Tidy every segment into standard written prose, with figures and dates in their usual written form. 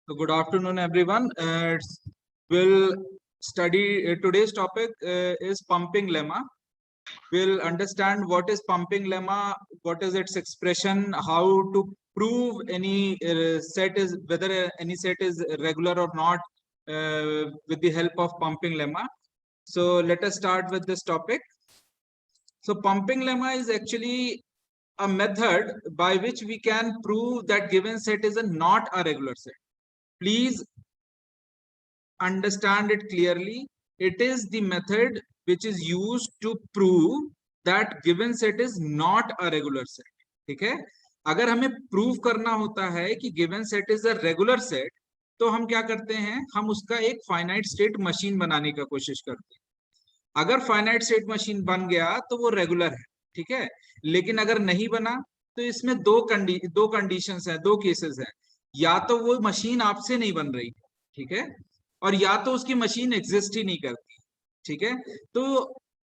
So good afternoon, everyone. We'll study today's topic is pumping lemma. We'll understand what is pumping lemma, what is its expression, how to prove any set is whether any set is regular or not with the help of pumping lemma. So let us start with this topic. So pumping lemma is actually a method by which we can prove that given set is not a regular set. Please understand it clearly. It is the method which is used to prove that given set is not a regular set. ठीक है, अगर हमें prove करना होता है कि given set is a regular set, तो हम क्या करते हैं, हम उसका एक फाइनाइट स्टेट मशीन बनाने का कोशिश करते हैं। अगर फाइनाइट स्टेट मशीन बन गया तो वो रेगुलर है, ठीक है। लेकिन अगर नहीं बना तो इसमें दो कंडीशंस है, दो केसेस है। या तो वो मशीन आपसे नहीं बन रही, ठीक है, और या तो उसकी मशीन एग्जिस्ट ही नहीं करती, ठीक है। तो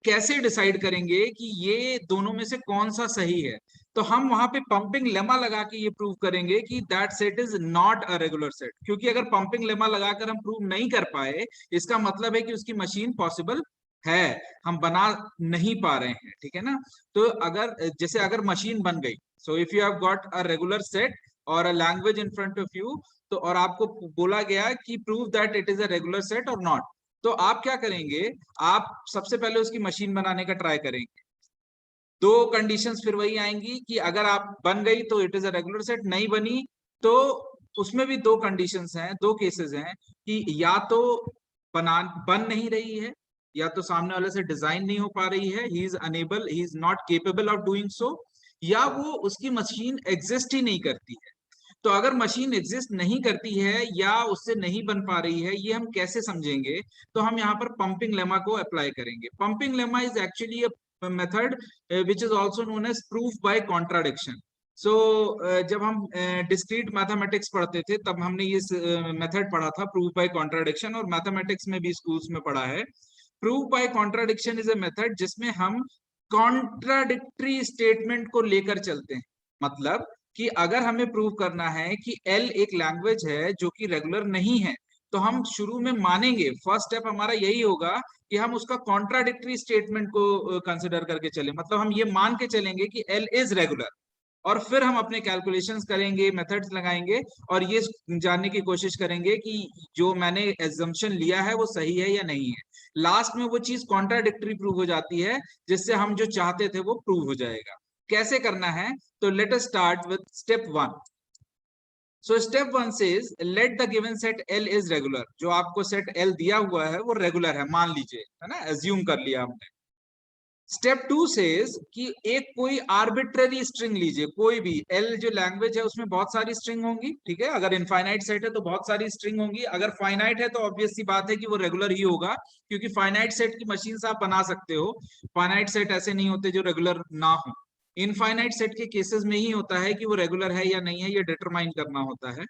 कैसे डिसाइड करेंगे कि ये दोनों में से कौन सा सही है? तो हम वहां पे पंपिंग लेमा लगा के ये प्रूव करेंगे कि that set is not a regular set. क्योंकि अगर पंपिंग लेमा लगाकर हम प्रूव नहीं कर पाए, इसका मतलब है कि उसकी मशीन पॉसिबल है, हम बना नहीं पा रहे हैं, ठीक है ना। तो अगर जैसे अगर मशीन बन गई, so if you have got a regular set or a language in front of you, तो और आपको बोला गया कि prove that it is a regular set or not, तो आप क्या करेंगे, आप सबसे पहले उसकी मशीन बनाने का ट्राई करेंगे। दो कंडीशंस फिर वही आएंगी कि अगर आप बन गई तो it is a regular set, नहीं बनी तो उसमें भी दो कंडीशंस हैं, दो केसेस हैं कि या तो बन नहीं रही है, या तो सामने वाले से डिजाइन नहीं हो पा रही है, he is unable, he is not capable of doing so, या वो उसकी मशीन एग्जिस्ट ही नहीं करती है। तो अगर मशीन एग्जिस्ट नहीं करती है या उससे नहीं बन पा रही है, ये हम कैसे समझेंगे? तो हम यहाँ पर पंपिंग लेमा को अप्लाई करेंगे। Pumping lemma is actually a method which is also known as proof by contradiction. So जब हम डिस्क्रीट मैथमेटिक्स पढ़ते थे तब हमने ये मेथड पढ़ा था, प्रूफ बाय कॉन्ट्राडिक्शन, और मैथमेटिक्स में भी स्कूल्स में पढ़ा है। Proof by contradiction is a method जिसमें हम कॉन्ट्राडिक्टरी स्टेटमेंट को लेकर चलते हैं। मतलब कि अगर हमें प्रूव करना है कि एल एक लैंग्वेज है जो कि रेगुलर नहीं है, तो हम शुरू में मानेंगे, फर्स्ट स्टेप हमारा यही होगा कि हम उसका कॉन्ट्राडिक्टरी स्टेटमेंट को कंसिडर करके चले। मतलब हम ये मान के चलेंगे कि एल इज रेगुलर, और फिर हम अपने कैलकुलेशंस करेंगे, मेथड्स लगाएंगे, और ये जानने की कोशिश करेंगे कि जो मैंने एजम्पशन लिया है वो सही है या नहीं है। लास्ट में वो चीज कॉन्ट्राडिक्टरी प्रूव हो जाती है, जिससे हम जो चाहते थे वो प्रूव हो जाएगा। कैसे करना है? तो let us start with step 1। So step 1 says let the given set L is regular. जो आपको सेट L दिया हुआ है वो रेगुलर है, मान लीजिए, है ना, एज्यूम कर लिया हमने। स्टेप 2 सेज कि एक कोई आर्बिट्ररी स्ट्रिंग लीजिए, कोई भी। एल जो लैंग्वेज है उसमें बहुत सारी स्ट्रिंग होंगी, ठीक है। अगर इनफाइनाइट सेट है तो बहुत सारी स्ट्रिंग होंगी, अगर फाइनाइट है तो ऑब्वियस सी बात है कि वो रेगुलर ही होगा, क्योंकि फाइनाइट सेट की मशीन से आप बना सकते हो। फाइनाइट सेट ऐसे नहीं होते जो रेगुलर ना हो। इनफाइनाइट सेट के केसेस में ही होता है कि वो रेगुलर है या नहीं है, ये डिटरमाइन करना होता है।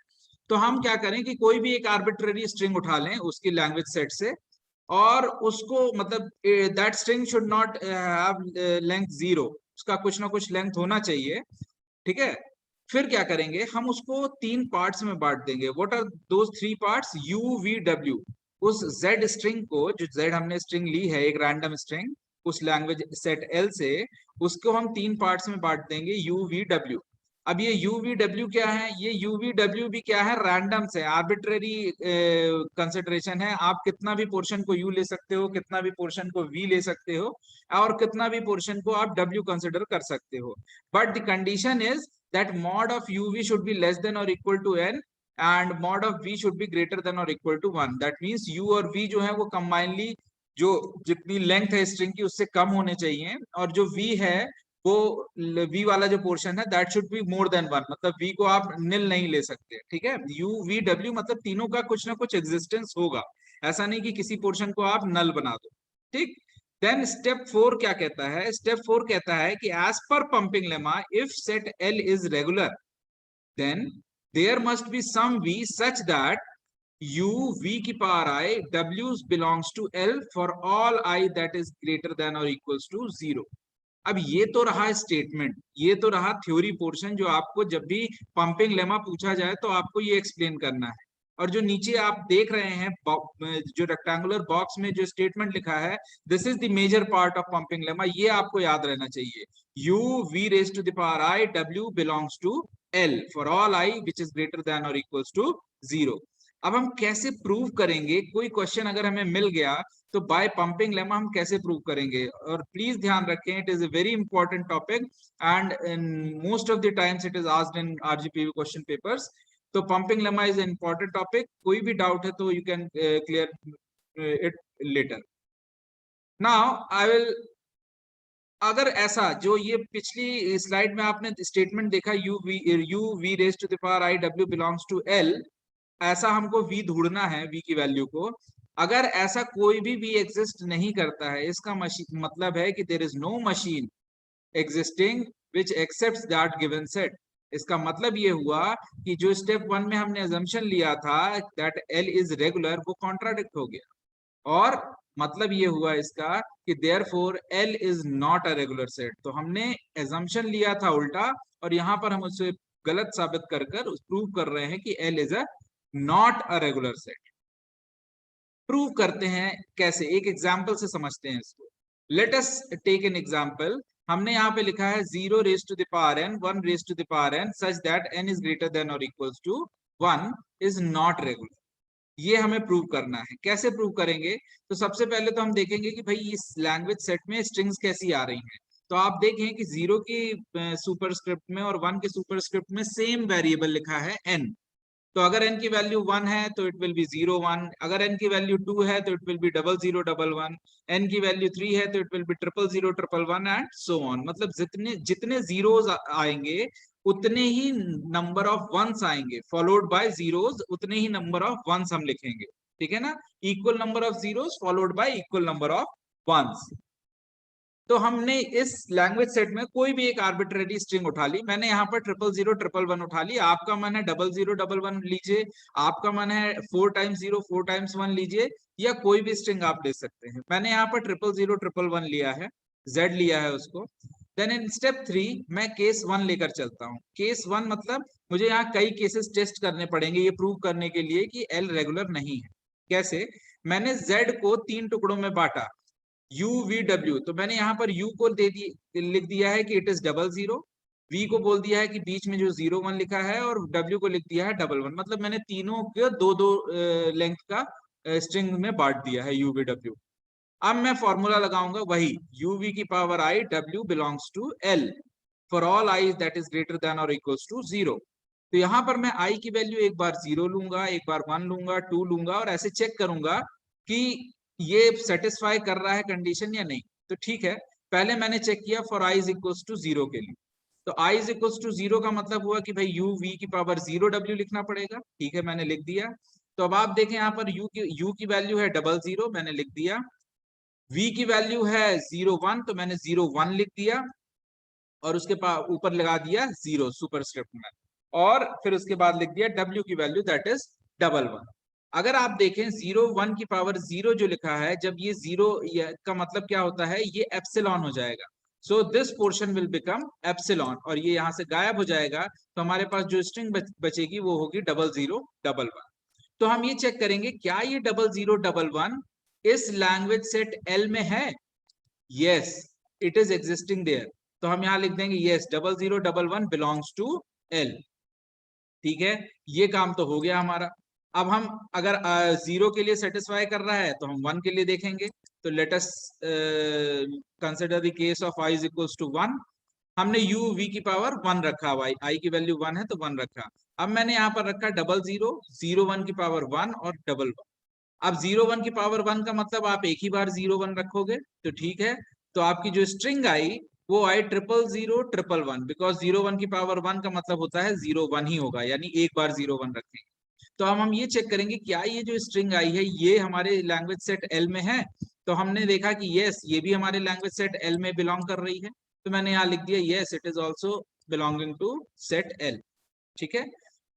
तो हम क्या करें कि कोई भी एक आर्बिट्ररी स्ट्रिंग उठा लें उसकी लैंग्वेज सेट से, और उसको मतलब that string should not have length 0, उसका कुछ ना कुछ लेंथ होना चाहिए, ठीक है। फिर क्या करेंगे, हम उसको 3 पार्ट्स में बांट देंगे। What are those 3 parts? U v डब्ल्यू। उस z स्ट्रिंग को, जो z हमने स्ट्रिंग ली है, एक रैंडम स्ट्रिंग उस लैंग्वेज सेट L से, उसको हम 3 पार्ट्स में बांट देंगे, यू वी डब्ल्यू। अब ये यू वी डब्ल्यू क्या है? ये यू वी डब्ल्यू भी क्या है? रैंडम से, आर्बिट्रेरी कंसिडरेशन है। आप कितना भी पोर्शन को यू ले सकते हो, कितना भी पोर्शन को वी ले सकते हो, और कितना भी पोर्शन को आप डब्ल्यू कंसिडर कर सकते हो। But the condition is that mod of uv should be less than or equal to n and mod of v should be greater than or equal to 1. that means u और v जो है वो combinedly, जो जितनी length है string की उससे कम होने चाहिए, और जो v है वो v वाला जो पोर्शन है that should be more than 1। मतलब v को आप निल नहीं ले सकते, ठीक है। u v w मतलब तीनों का कुछ ना कुछ एग्जिस्टेंस होगा, ऐसा नहीं कि किसी पोर्शन को आप नल बना दो, ठीक। देन स्टेप 4 क्या कहता है? स्टेप 4 कहता है कि as per pumping lemma, if set L is regular, then there must be some v such that u v की power i w belongs to L for all i that is greater than और equals to 0। अब ये तो रहा statement, ये तो रहा theory portion, जो आपको जब भी पंपिंग लेमा पूछा जाए तो आपको ये एक्सप्लेन करना है। और जो नीचे आप देख रहे हैं जो रेक्टेंगुलर बॉक्स में जो स्टेटमेंट लिखा है, this is the major part of pumping lemma, ये आपको याद रहना चाहिए। u v raised to the power I w belongs to L for all I which is greater than or equals to 0। अब हम कैसे प्रूव करेंगे, कोई क्वेश्चन अगर हमें मिल गया तो बाय पंपिंग लेमा हम कैसे प्रूव करेंगे, और प्लीज ध्यान रखें it is a very important topic and most of the times it is asked in RGPV question papers. तो pumping lemma is important topic, कोई भी डाउट है तो you can clear it later. Now I will, अगर ऐसा जो ये पिछली स्लाइड में आपने स्टेटमेंट देखा u v raise to the power I w belongs to L, ऐसा हमको v ढूंढना है v की वैल्यू को। अगर ऐसा कोई भी v एग्जिस्ट नहीं करता है, इसका मतलब है कि there is no machine existing which accepts that given set. इसका मतलब ये हुआ कि जो स्टेप 1 में हमने अजम्पशन लिया था दैट L इज रेगुलर, वो कॉन्ट्राडिक्ट हो गया, और मतलब ये हुआ इसका कि therefore L is not a regular set. तो हमने एजम्पशन लिया था उल्टा, और यहाँ पर हम उसे गलत साबित कर प्रूव कर रहे हैं कि L is a not a regular set. Prove करते हैं कैसे, एक एग्जाम्पल से समझते हैं इसको। Let us take an example. हमने यहाँ पे लिखा है 0 raise to the power n 1 raise to the power n such that n is greater than और equals to 1 is not regular. ये हमें प्रूव करना है। कैसे प्रूव करेंगे, तो सबसे पहले तो हम देखेंगे कि भाई इस लैंग्वेज सेट में स्ट्रिंग्स कैसी आ रही हैं। तो आप देखें कि 0 की सुपरस्क्रिप्ट में और 1 के सुपरस्क्रिप्ट में सेम वेरिएबल लिखा है n। तो अगर n की वैल्यू 1 है तो इट विल बी 0 1, अगर n की वैल्यू 2 है तो इट विल बी 0 0 1 1, n की वैल्यू 3 है तो it will be 0 0 1 1 and so on. मतलब जितने जितने जीरोस आएंगे उतने ही नंबर ऑफ वंस आएंगे, फॉलोड बाय जीरोस उतने ही नंबर ऑफ वंस हम लिखेंगे, ठीक है ना। Equal number of zeros followed by equal number of ones. तो हमने इस लैंग्वेज सेट में कोई भी एक आर्बिट्रेरी स्ट्रिंग उठा ली। मैंने यहाँ पर 0 0 1 1 उठा ली, आपका मन है 0 0 1 1 लीजिए, आपका मन है 4 टाइम्स 0 4 टाइम्स 1 लीजिए, या कोई भी स्ट्रिंग आप ले सकते हैं। मैंने यहाँ पर 0 0 1 1 लिया है, z लिया है उसको। देन इन स्टेप 3 मैं केस 1 लेकर चलता हूँ। केस 1 मतलब मुझे यहाँ कई केसेस टेस्ट करने पड़ेंगे ये प्रूव करने के लिए कि L रेगुलर नहीं है। कैसे, मैंने z को 3 टुकड़ों में बांटा, u v w। तो मैंने यहाँ पर u को लिख दिया है कि इट इज 0 0, v को बोल दिया है कि बीच में जो 0 1 लिखा है, और w को लिख दिया है 1 1। मतलब मैंने तीनों के दो दो लेंथ का स्ट्रिंग में बांट दिया है u v w। अब मैं फॉर्मूला लगाऊंगा वही u v की power I w belongs to L for all I that is greater than और इक्वल्स टू 0। तो यहाँ पर मैं I की वैल्यू एक बार 0 लूंगा, एक बार 1 लूंगा, 2 लूंगा, और ऐसे चेक करूंगा कि ये सेटिस्फाई कर रहा है कंडीशन या नहीं। तो ठीक है, पहले मैंने चेक किया for I is equals to 0 के लिए। तो I इज इक्वल्स टू 0 का मतलब हुआ कि भाई u v की पावर 0 w लिखना पड़ेगा, ठीक है, मैंने लिख दिया। तो अब आप देखें यहाँ पर u की वैल्यू है 0 0, मैंने लिख दिया। v की वैल्यू है 0 1, तो मैंने 0 1 लिख दिया, और उसके ऊपर लगा दिया 0 सुपरस्क्रिप्ट में, और फिर उसके बाद लिख दिया w की वैल्यू दैट इज 1 1। अगर आप देखें 0 1 की पावर 0 जो लिखा है, जब ये 0 का मतलब क्या होता है, ये एप्सिलॉन हो जाएगा। So this portion will become epsilon, और ये यहाँ से गायब हो जाएगा। तो हमारे पास जो स्ट्रिंग बचेगी वो होगी 0 0 1 1। तो हम ये चेक करेंगे क्या ये 0 0 1 1 इस लैंग्वेज सेट L में है। Yes, it is existing there. तो हम यहाँ लिख देंगे यस 0 0 1 1 बिलोंग्स टू L। ठीक है, ये काम तो हो गया हमारा। अब हम अगर 0 के लिए सेटिस्फाई कर रहा है तो हम 1 के लिए देखेंगे। तो let us consider the case of I is equals to 1। हमने u v की पावर 1 रखा हुआ, I की वैल्यू 1 है तो 1 रखा। अब मैंने यहाँ पर रखा 0 0 0 1 की पावर 1 और 1 1। अब 0 1 की पावर 1 का मतलब आप एक ही बार 0 1 रखोगे, तो ठीक है। तो आपकी जो स्ट्रिंग आई वो आई 0 0 1 1, बिकॉज 0 1 की पावर 1 का मतलब होता है 0 1 ही होगा, यानी एक बार 0 1 रखेंगे। तो हम ये चेक करेंगे क्या ये जो स्ट्रिंग आई है ये हमारे लैंग्वेज सेट L में है। तो हमने देखा कि यस, ये भी हमारे लैंग्वेज सेट L में बिलोंग कर रही है। तो मैंने यहाँ लिख दिया yes, it is also belonging to set L। ठीक है,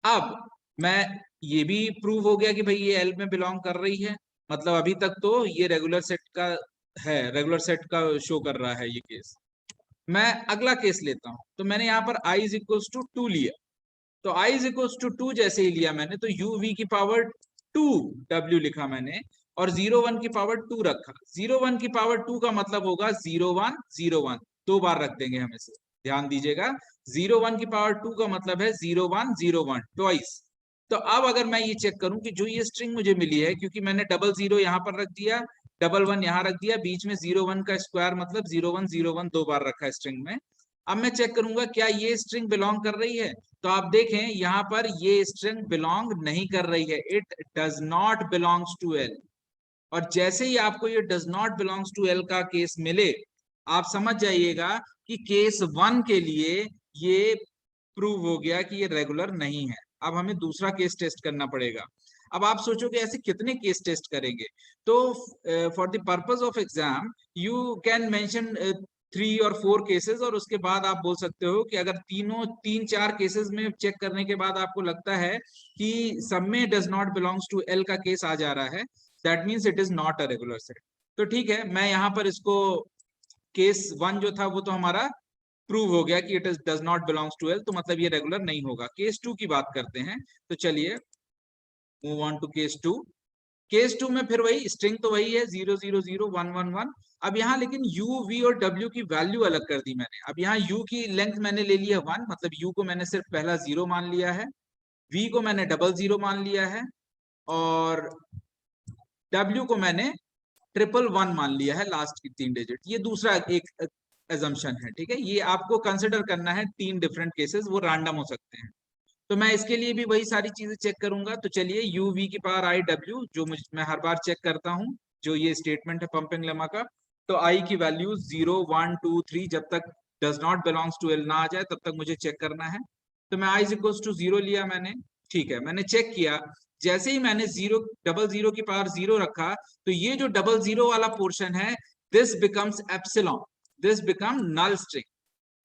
अब मैं ये भी प्रूव हो गया कि भाई ये L में बिलोंग कर रही है। मतलब अभी तक तो ये रेगुलर सेट का है, रेगुलर सेट का शो कर रहा है ये केस। मैं अगला केस लेता हूं। तो मैंने यहाँ पर I इज इक्वल्स टू 2 लिया। तो i इज इक्वल टू 2 जैसे ही लिया मैंने तो u v की पावर 2 w लिखा मैंने और 0 1 की पावर 2 रखा। 0 1 की पावर 2 का मतलब होगा 0 1 0 1, 2 बार रख देंगे हम इसे, ध्यान दीजिएगा। 0 1 की पावर 2 का मतलब है 0 1 0 1 ट्वाइस। तो अब अगर मैं ये चेक करूं कि जो ये स्ट्रिंग मुझे मिली है, क्योंकि मैंने 00 यहाँ पर रख दिया, 11 यहाँ रख दिया, बीच में 0 1 का स्क्वायर मतलब 0 1 0 1 2 बार रखा है स्ट्रिंग में। अब मैं चेक करूंगा क्या ये स्ट्रिंग बिलोंग कर रही है। तो आप देखें यहाँ पर ये स्ट्रिंग बिलोंग नहीं कर रही है, it does not belongs to L. और जैसे ही आपको ये does not belongs to L का केस मिले, आप समझ जाइएगा कि केस 1 के लिए ये प्रूव हो गया कि ये रेगुलर नहीं है। अब हमें दूसरा केस टेस्ट करना पड़ेगा। अब आप सोचोगे ऐसे कितने केस टेस्ट करेंगे, तो for the purpose of exam you can mention 3 और 4 केसेस, और उसके बाद आप बोल सकते हो कि अगर 3-4 केसेस में चेक करने के बाद आपको लगता है कि सब में does not belongs to L का केस आ जा रहा है, that means it is not a regular set. तो ठीक है, मैं यहाँ पर इसको केस 1 जो था वो तो हमारा प्रूव हो गया कि it is does not belongs to L, तो मतलब ये रेगुलर नहीं होगा। केस 2 की बात करते हैं, तो चलिए move on to case 2। Case 2 में फिर वही स्ट्रिंग तो वही है 0 0 0 1 1 1। अब यहाँ लेकिन u v और w की वैल्यू अलग कर दी मैंने। अब यहाँ u की लेंथ मैंने ले लिया 1, मतलब u को मैंने सिर्फ पहला 0 मान लिया है, v को मैंने 00 मान लिया है, और w को मैंने 111 मान लिया है, लास्ट की 3 डिजिट। ये दूसरा एक एजम्पशन है, ठीक है। ये आपको कंसिडर करना है 3 डिफरेंट केसेस, वो रैंडम हो सकते हैं। तो मैं इसके लिए भी वही सारी चीजें चेक करूंगा। तो चलिए u v की पावर i w, जो मैं हर बार चेक करता हूँ, जो ये स्टेटमेंट है पंपिंग लेमा का, तो i की वैल्यू 0 1 2 3 जब तक does not belongs to L ना आ जाए तब तक मुझे चेक करना है। तो मैं i इज इक्वल टू 0 लिया मैंने, ठीक है। मैंने चेक किया, जैसे ही मैंने 00 की पावर 0 रखा, तो ये जो 00 वाला पोर्शन है, this becomes epsilon, this become null string.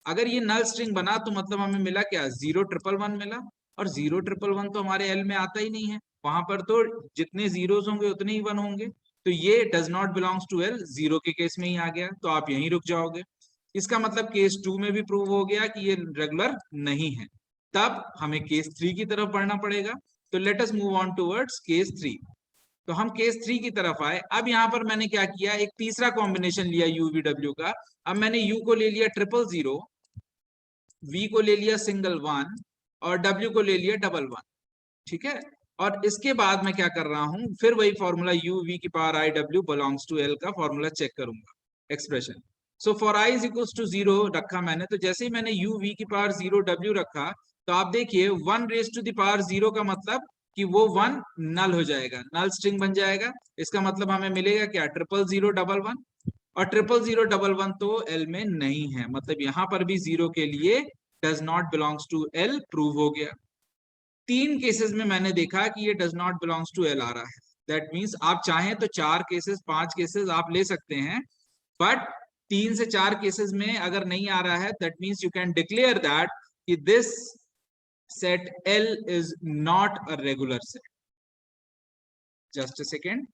अगर ये नल स्ट्रिंग बना तो मतलब हमें मिला क्या, 0 1 1 मिला। और 0 1 1 तो हमारे एल में आता ही नहीं है, वहां पर तो जितने जीरोस होंगे उतने ही 1 होंगे। तो ये does not belongs to L, 0 के केस में ही आ गया, तो आप यहीं रुक जाओगे। इसका मतलब केस 2 में भी प्रूव हो गया कि ये रेगुलर नहीं है। तब हमें केस 3 की तरफ बढ़ना पड़ेगा। तो let us move on towards case 3। तो हम केस 3 की तरफ आए। अब यहाँ पर मैंने क्या किया, एक तीसरा कॉम्बिनेशन लिया UVW का। अब मैंने U को ले लिया 000, V को ले लिया सिंगल 1 और W को ले लिया 11, ठीक है। और इसके बाद मैं क्या कर रहा हूं, फिर वही फॉर्मूला u v की power i w belongs to l का फॉर्मूला चेक करूंगा, expression. So for i is equal to 0 रखा मैंने, तो जैसे ही मैंने u v की पावर 0 w रखा, तो आप देखिए 1 रेज टू द पावर 0 का मतलब कि वो 1 नल हो जाएगा, नल स्ट्रिंग बन जाएगा। इसका मतलब हमें मिलेगा क्या, 00011, और 00011 तो एल में नहीं है, मतलब यहाँ पर भी 0 के लिए does not belongs to L prove हो गया। 3 केसेस में मैंने देखा कि ये does not belongs to L आ रहा है। दैट मीन्स आप चाहें तो 4 केसेस 5 केसेस आप ले सकते हैं, बट 3 से 4 केसेस में अगर नहीं आ रहा है, that means you can declare that कि this set L is not a regular set. Just a second,